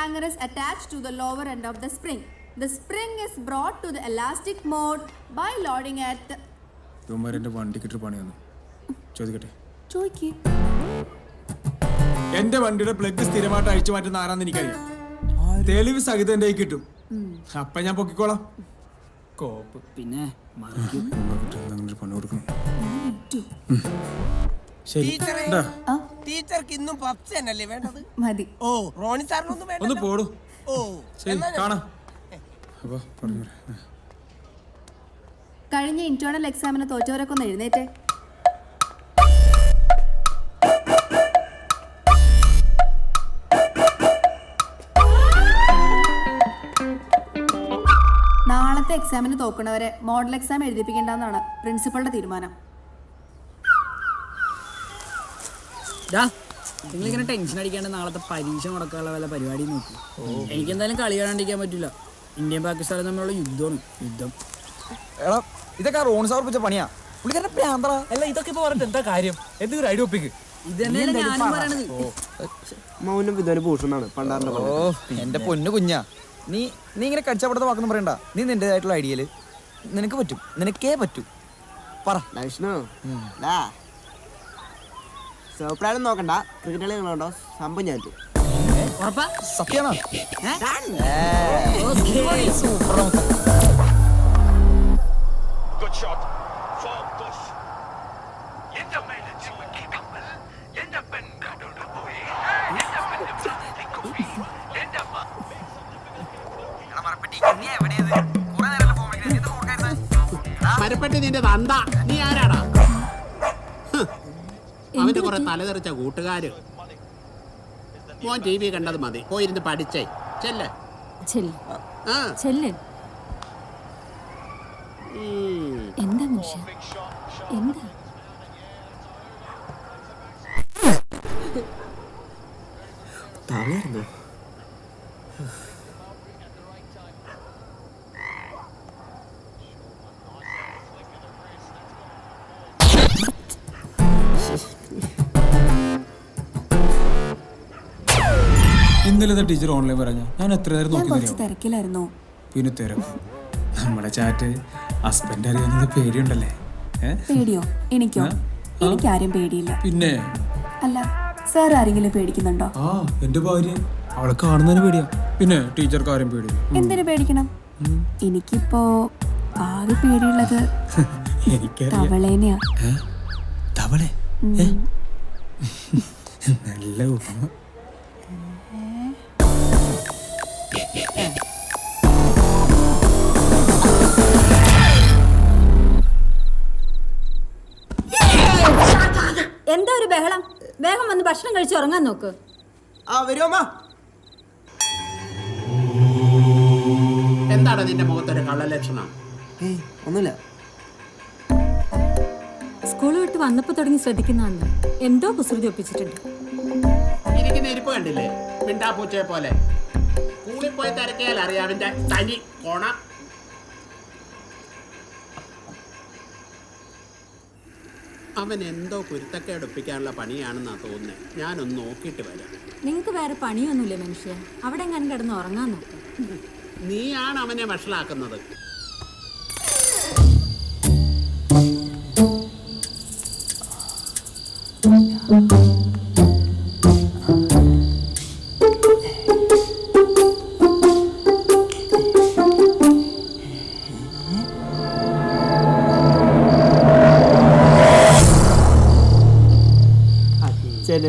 hanger is attached to the lower end of the spring. The spring is brought to the elastic mode by loading at the... ഇവന്മാരെൻ്റെ വണ്ടിക്കിട്ട് പണിയൊന്നു ചോദിക്കട്ടെ. ചോദിക്കേ. എൻ്റെ വണ്ടിയുടെ plug സ്ഥിരമായിട്ട് അഴിച്ചു മാറ്റുന്ന ആരാന്ന് എനിക്കറിയാം. തെളിവ് സഹിതം എൻ്റെ കൈ കിട്ടും. അപ്പൊ ഞാൻ പൊക്കിക്കോളാം. കോപ്പ് പിന്നെ പണി കൊടുക്കണം. ടീച്ചർക്ക് ഇന്നും പപ്സ് തന്നെയല്ലേ വേണ്ടത്? മതി. ഓ റോണി സാറിനൊന്നും വേണ്ട. ഒന്ന് പോടും. ഓ ശരി കാണാം. അപ്പൊ പറഞ്ഞു. കഴിഞ്ഞ ഇന്റേണൽ എക്സാമിന് തോറ്റവരൊക്കെ ഒന്ന് എഴുന്നേറ്റേ. നാളത്തെ എക്സാമിന് തോക്കണവരെ മോഡൽ എക്സാം എഴുതിപ്പിക്കേണ്ടെന്നാണ് പ്രിൻസിപ്പളുടെ തീരുമാനം. നിങ്ങളിങ്ങനെ ടെൻഷൻ അടിക്കാണ്ട് നാളത്തെ പരീക്ഷ മുടക്കാനുള്ള വല്ല പരിപാടി നോക്കി. എനിക്കെന്തായാലും കളി കാണാണ്ടിരിക്കാൻ പറ്റില്ല. ഇന്ത്യയും പാകിസ്ഥാനും തമ്മിലുള്ള യുദ്ധം. എടാ ഇതൊക്കെ റോൺ സാർ വെച്ച പണിയാ. പുള്ളിക്കാരന്റെ പ്രാന്തറ. അല്ല ഇതൊക്കെ ഇപ്പൊ പറഞ്ഞിട്ട് എന്താ കാര്യം? എന്തെങ്കിലും ഐഡിയ ഒപ്പിക്ക്. ഇതന്നെയാണ് ഞാനും പറയണത്. മൗനം വിദ്വാന് ഭൂഷണാണ് പണ്ടാറിന്റെ. ഓ എന്റെ പൊന്നു കുഞ്ഞാ, നീ ഇങ്ങനെ കടിച്ചപ്പെടുത്ത വാക്കൊന്നും പറയണ്ട. നീ നിന്റേതായിട്ടുള്ള ഐഡിയയില് നിനക്ക് പറ്റും, നിനക്കേ പറ്റൂ. പറ വിഷ്ണു. സോപ്രാനും നോക്കണ്ട, ക്രിക്കറ്റ് കളി കണ്ടോ സംഭവം ഞാൻ സത്യമാണോ? മരപ്പെട്ടി നിന്റെ തന്ത. നീ ആരാടാ? അവന്റെ കുറെ തലതെറിച്ച കൂട്ടുകാര്. മോൻ ടി വി കണ്ടത് മതി, പോയിരുന്ന് പഠിച്ചേ. ചെല്ല്. എന്താ മനുഷ്യ എന്താ? തളർന്നു. ഇന്നലെ ടീച്ചർ ഓൺലൈൻ പറഞ്ഞ ഞാൻ എത്ര നേരം നോക്കി. തിരക്കിലായിരുന്നോ? പിന്നെ തിരക്കും. നമ്മുടെ ചാറ്റ് ഹസ്ബൻഡ് അറിയാവുന്നത് പേടിയുണ്ടല്ലേ? പേടിയോ? എനിക്കോ? എനിക്കാരും പേടിയില്ല. പിന്നെ അല്ല സാർ ആരെങ്കിലും പേടിക്കുന്നുണ്ടോ? ആ എന്റെ ഭാര്യ, അവളെ കാണുന്നതിന് പേടിയാ. പിന്നെ ടീച്ചർക്ക് ആരും പേടി. എന്തിനു പേടിക്കണം? എനിക്കിപ്പോ ആകെ പേടിയുള്ളത് തവളേനെയാ. തവളെ? നല്ല ഉപമ. എന്താ ഒരു ബഹളം? വേഗം വന്ന് ഭക്ഷണം കഴിച്ച് ഉറങ്ങാൻ നോക്ക്. എന്താണ് നിന്റെ മുഖത്തൊരു കള്ളലക്ഷണം? ഒന്നുമില്ല. സ്കൂൾ വിട്ട് വന്നപ്പോ തുടങ്ങി ശ്രദ്ധിക്കുന്നതാണ്. എന്തോ കുസൃതി ഒപ്പിച്ചിട്ടുണ്ട്. ഇരിക്കുന്ന ഇരിപ്പ് കണ്ടില്ലേ? മിണ്ടാപ്പൂച്ചയെ പോലെ. സ്കൂളിൽ പോയി തിരക്കിയാൽ അറിയാം അവന്റെ തനി കോണ. അവൻ എന്തോ കുരുത്തക്കേട് ഒപ്പിക്കാനുള്ള പണിയാണെന്നാ തോന്നുന്നത്. ഞാനൊന്ന് നോക്കിയിട്ട് വരാം. നിങ്ങൾക്ക് വേറെ പണിയൊന്നുമില്ലേ മനുഷ്യ? അവിടെ എങ്ങനെ കിടന്ന് ഉറങ്ങാൻ നോക്കാം. നീയാണ് അവനെ വഷളാക്കുന്നത്.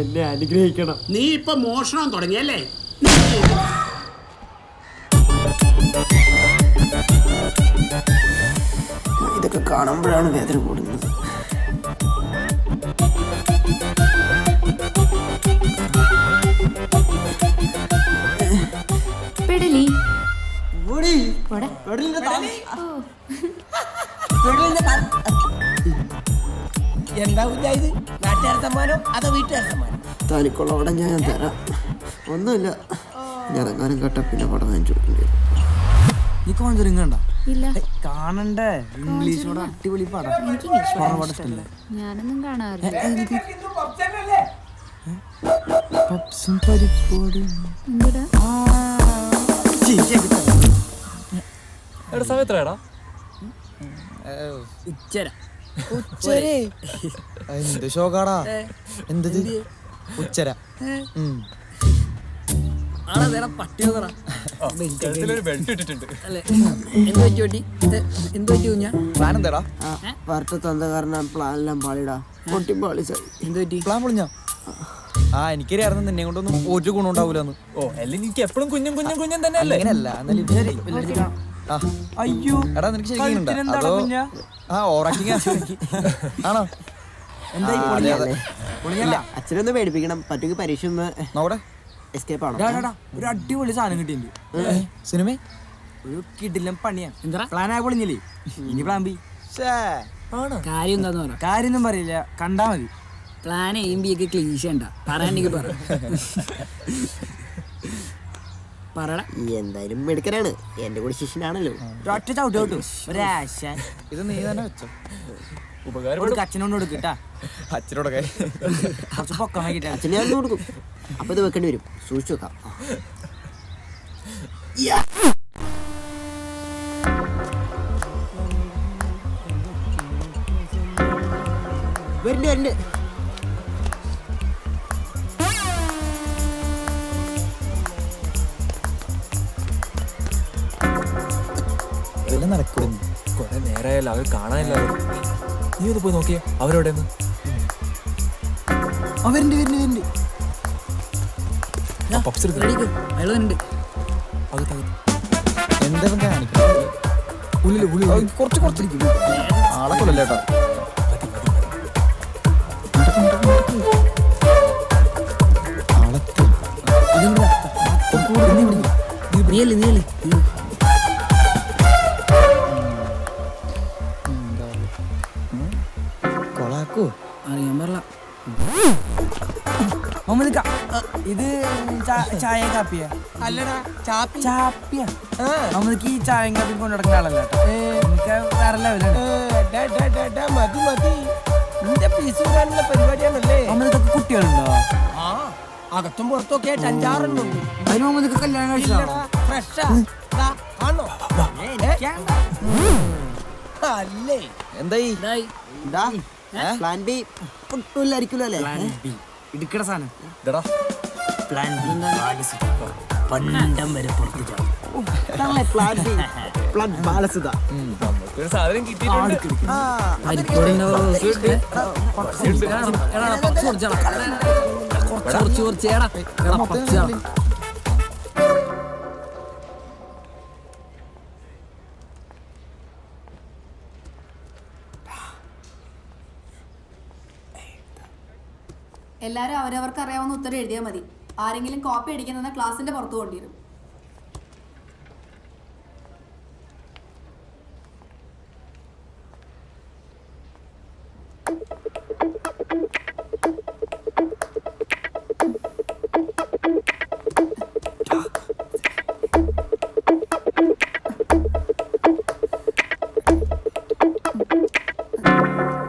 എന്നെ അനുഗ്രഹിക്കണം. നീ ഇപ്പൊ മോഷണം തുടങ്ങിയല്ലേ? ഇതൊക്കെ കാണുമ്പോഴാണ് വേദന കൂടുന്നത്. എന്താ ഇത്? നാട്ടുകാർ സമ്മാനം അതോ വീട്ടുകാർ സമ്മാനം? തനിക്കുള്ള ഞാൻ തരാം. ഒന്നുമില്ല, ഞാൻ എങ്ങാനും കേട്ട പിന്നെ പടം വാങ്ങിച്ചു കൊടുക്കേണ്ടി വരും. നീ കോഞ്ചറിങ് കണ്ട? കാണണ്ടേ? ഇംഗ്ലീഷോട് അടിപൊളി പടം. ഇഷ്ടമല്ലേ? ഞാനൊന്നും കാണാറില്ല. പപ്സും പരിപ്പോടും. ഷോയുടെ സമയം എത്രയാടാ? ഉച്ചര എന്ത് ഷോക്കാടാ? എന്തത് ഉച്ചര? ആടാ വേറെ പട്ടിയോ പറ കഴുത്തിലൊരു ബെൽറ്റ് ഇട്ടിട്ടുണ്ട്. അല്ലേ എന്ത് പറ്റി പറ്റി എന്ത് പറ്റി കുഞ്ഞാ? പ്ലാൻ എന്താടാ? പറഞ്ഞ തന്ന കാരണം പ്ലാനെല്ലാം പാളിടാ പൊട്ടി പാളി സാർ. എന്ത് പറ്റി? പ്ലാൻ പൊളിഞ്ഞോ? എനിക്കറിയായിരുന്നു നിന്നെ കൊണ്ടൊന്നും ഒരു ഗുണം ഉണ്ടാവൂലെന്ന്. ഓ അല്ലെങ്കിൽ എനിക്ക് എപ്പോഴും കുഞ്ഞും കുഞ്ഞും കുഞ്ഞും തന്നെ അല്ലേ? അങ്ങനെയല്ല, അയ്യോ എടാ നിനക്ക് ശരിക്കും അതോ ഓവറാക്ടിങ് ആണോ? ഇല്ല, അച്ഛനൊന്ന് പേടിപ്പിക്കണം. പറ്റുമെങ്കിൽ പരീക്ഷ ഒന്ന് നോടെ എസ്കേപ്പ് ആണോ? ഒരു അടിപൊളി സാധനം കിട്ടിയിട്ടുണ്ട്. സിനിമ ഒരു കിടിലം പണിയാ. എന്താ പ്ലാൻ ആയി പൊളിഞ്ഞില്ലേ? ഇനി പ്ലാൻ ബി. കാര്യം എന്താന്ന് പറ. കാര്യൊന്നും പറയില്ല, കണ്ടാ മതി. പ്ലാൻ എയും ബി ഒക്കെ ക്ലീശ ഉണ്ടാ പറയാണ്ടെങ്കിൽ പറ. പറടാ. എന്തായാലും മെടുക്കനാണ്, എന്റെ കൂടെ ശിഷ്യനാണല്ലോ. ഒറ്റ ചവിട്ട് കിട്ടും ഒരാശ. ഇത് നീ തന്നെ വെച്ചോ. ഉപകാരം അച്ഛനോട് കൊടുക്കട്ടാ. അച്ഛനോടൊക്കെ കുറച്ച് പൊക്കം വൈകിട്ടാ. അച്ഛനെ ഞാൻ കൊടുക്കും. അപ്പൊ ഇത് വെക്കേണ്ടി വരും, സൂക്ഷിച്ചു വെക്കാം. വരണ്ട് വരണ്ട്. ഇതെല്ലാം നടക്കും. കുറെ നേരമായല്ലോ, അവർ കാണാനില്ല. നീ ഒന്ന് പോയി നോക്കിയേ അവരോടെ ഒന്ന്. വരുന്നുണ്ട് വരുന്നുണ്ട് വരുന്നുണ്ട്. പപ്സ് എടുത്ത് റെഡിക്ക് അയാൾ ഉണ്ട്. എന്താ കാണിക്കുന്നത്? ഉള്ളില് ഉള്ളിൽ കുറച്ച് കുറച്ചിരിക്കും. ആളെ കൊള്ളല്ലേട്ടാ. നീയല്ലേ നീയല്ലേ കൊളാക്കോ? അറിയാൻ പറല. ഇത് ചായ കാപ്പിയാ? അല്ലടാ ചാപ്പി. ചാപ്പിയാ? നമ്മൾക്ക് ഈ ചായയും കാപ്പിയും കൊണ്ടു നടക്കുന്ന ആളല്ല കേട്ടോ. വേറെ ലെവലാണ്. മതി മതി. നിന്റെ പീസ് വരാനുള്ള പരിപാടിയാണല്ലേ? നമ്മളിതൊക്കെ കുട്ടികളുണ്ടോ? ആ അകത്തും പുറത്തൊക്കെ ആയിട്ട് 5-6 ഉണ്ട്. അതിന് മുമ്പ് കല്യാണം കഴിച്ചോ? ഫ്രഷാ ആണോ? അല്ലേ എന്തായി? ഇതായി എന്താ പ്ലാൻ ബി പൊട്ടില്ലായിരിക്കുമല്ലോ അല്ലേ? ഇടുക്കട സാധനം. ഇതെടാ പ്ലാൻ പണ്ടം വരെ പുറത്തു ചാടും. പ്ലാൻ ബി പ്ലാൻ ബാലസുത. നമുക്കൊരു സാധനം കിട്ടിയിട്ടുണ്ട്. കുറച്ച് എടാ പച്ച. എല്ലാവരും അവരവർക്ക് അറിയാവുന്ന ഉത്തരം എഴുതിയാൽ മതി. ആരെങ്കിലും കോപ്പി അടിക്കുന്ന ക്ലാസിന്റെ പുറത്തു കൊണ്ടിരും.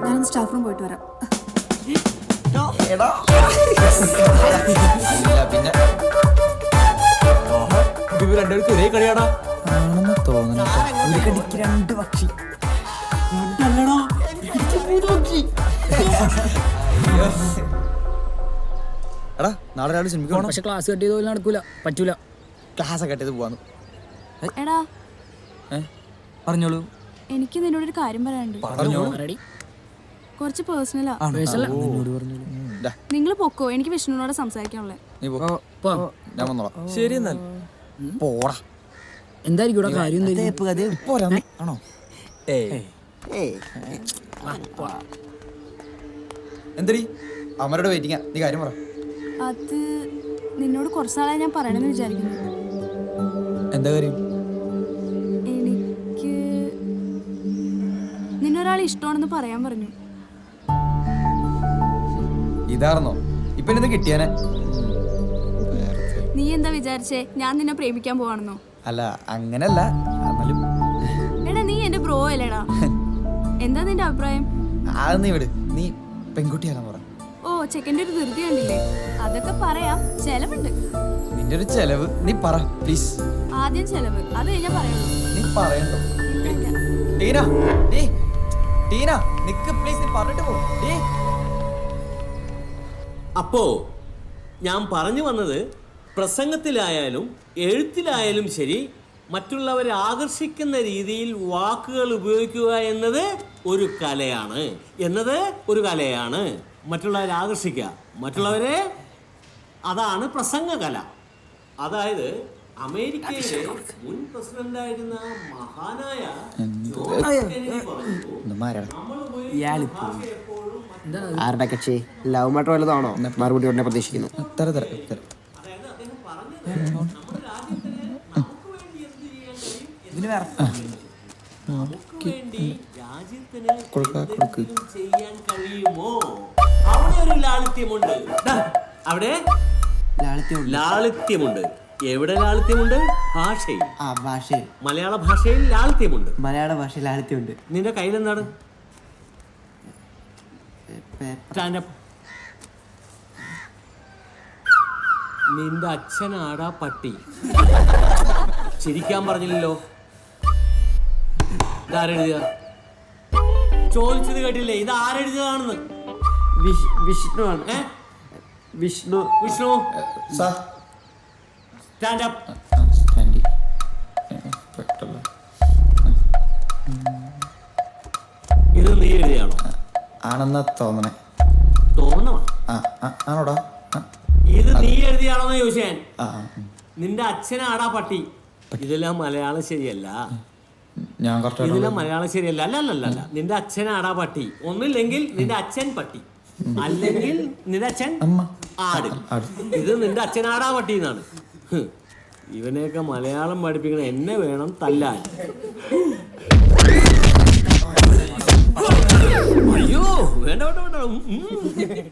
ഞാനൊന്ന് സ്റ്റാഫ് റൂം പോയിട്ട് വരാം. പിന്നെ ഇവർ രണ്ടുപേർക്ക് ഒരേ കളിയാടാ ആണെന്ന് തോന്നുന്നു. ഒരു കടിക്ക് 2 പക്ഷി. എടാ നാളെ രാവിലെ സിനിമയ്ക്ക് പക്ഷെ ക്ലാസ് കട്ട് ചെയ്ത് നടക്കൂല, പറ്റൂല. ക്ലാസ് ഒക്കെ കട്ട് ചെയ്ത് പോവാന്ന്. എടാ പറഞ്ഞോളൂ. എനിക്ക് നിന്നോട് ഒരു കാര്യം പറയാനുണ്ട്. റെഡി കുറച്ച് പേഴ്സണലാ. നിങ്ങൾ പൊക്കോ, എനിക്ക് വിഷ്ണുവിനോട് സംസാരിക്കാനുള്ളേ. നീ പോ, ഞാൻ വന്നോളാം. ശരി എന്നാൽ പോടാ. എന്തായിരിക്കും ഇവിടെ കാര്യം? പോരാ ആണോ? എന്തടി അമരോട് വെയിറ്റിംഗാ. നീ കാര്യം പറ. അത് നിന്നോട് കുറച്ച് നാളായി ഞാൻ പറയണമെന്ന് വിചാരിക്കുന്നു. എന്താ കാര്യം? എനിക്ക് നിന്നൊരാൾ ഇഷ്ടമാണെന്ന് പറയാൻ പറഞ്ഞു. ഇതാർന്നോ ഇപ്പൊ എന്നെ കിട്ടിയാനെ? നീ എന്താ വിചാരിച്ചേ ഞാൻ നിന്നെ പ്രേമിക്കാൻ പോവാണെന്നോ? അല്ല അങ്ങനല്ല. എന്നാലും എടാ നീ എന്റെ ബ്രോ അല്ലേടാ. എന്താ നിന്റെ അഭിപ്രായം? അത് നീ വിട്. നീ പെൺകുട്ടിയാകാൻ പറ. ഓ ചെക്കൻ്റെ ഒരു ധൃതി കണ്ടില്ലേ? അതൊക്കെ പറയാം, ചെലവുണ്ട്. നിന്റെ ഒരു ചെലവ് നീ പറ പ്ലീസ്. ആദ്യം ചെലവ്, അത് കഴിഞ്ഞാ പറയുള്ളൂ. നീ പറയണ്ടോ? ടീന ഡേ ടീന നിക്ക് പ്ലീസ് നീ പറഞ്ഞിട്ട് പോ ഡേ. അപ്പോ ഞാൻ പറഞ്ഞു വന്നത് പ്രസംഗത്തിലായാലും എഴുത്തിലായാലും ശരി മറ്റുള്ളവരെ ആകർഷിക്കുന്ന രീതിയിൽ വാക്കുകൾ ഉപയോഗിക്കുക എന്നത് ഒരു കലയാണ് മറ്റുള്ളവരെ ആകർഷിക്കുക മറ്റുള്ളവരെ അതാണ് പ്രസംഗകല. അതായത് അമേരിക്കയിലെ മുൻ പ്രസിഡന്റായിരുന്ന മഹാനായ ജോൺ കെന്നഡി പറഞ്ഞു, നമ്മൾ ഉപയോഗിക്കുന്ന ഭാഷ എപ്പോഴും ആരുടെ കക്ഷി ലവ് മാറ്റർ വല്ലതാണോ മറുപടി ഉടനെ പ്രതീക്ഷിക്കുന്നു. അതായത് അദ്ദേഹം പറഞ്ഞത് നമ്മുടെ രാജ്യത്തിന് നമുക്ക് വേണ്ടി എന്ത് ചെയ്യാൻ കഴിയും, നമുക്ക് വേണ്ടി രാജ്യത്തിന് എന്തെങ്കിലും ചെയ്യാൻ കഴിയുമോ, അവിടെ ഒരു ലാളിത്യമുണ്ട്. ദാ, അവിടെ ലാളിത്യമുണ്ട്. എവിടെ ലാളിത്യമുണ്ട്? ഭാഷയിൽ. ഭാഷയിൽ മലയാള ഭാഷയിൽ ലാളിത്യമുണ്ട്. മലയാള ഭാഷയിൽ ലാളിത്യമുണ്ട്. നിന്റെ കയ്യിലെന്താണ്? സ്റ്റാൻഡപ്പ്. നിന്റെ അച്ഛനാടാ പട്ടി. ചിരിക്കാൻ പറഞ്ഞില്ലല്ലോ. ഇതാരെഴുതിയ? ചോദിച്ചത് കേട്ടില്ലേ? ഇത് ആരെഴുതിയതാണെന്ന്? വിഷ്ണു ആണ്. വിഷ്ണു സ്റ്റാൻഡപ്പ്. ഇത് നീ എഴുതിയാണോ? ആണെന്നാ തോന്നണേ. തോന്നണോ? ആണോടാ? ഇത് നീ എഴുതിയാണോന്ന് ചോദിച്ചാൻ. നിന്റെ അച്ഛനാടാ പട്ടി. ഇതെല്ലാം മലയാളം ശരിയല്ല. ഇതെല്ലാം മലയാളം ശരിയല്ല. അല്ല നിന്റെ അച്ഛനാടാ പട്ടി. ഒന്നില്ലെങ്കിൽ നിന്റെ അച്ഛൻ പട്ടി, അല്ലെങ്കിൽ നിന്റെ അച്ഛൻ ആട്. ഇത് നിന്റെ അച്ഛനാടാ പട്ടി എന്നാണ്. ഇവനെയൊക്കെ മലയാളം പഠിപ്പിക്കണ എന്നെ വേണം തല്ലാൻ. അയ്യോ വേണ്ട.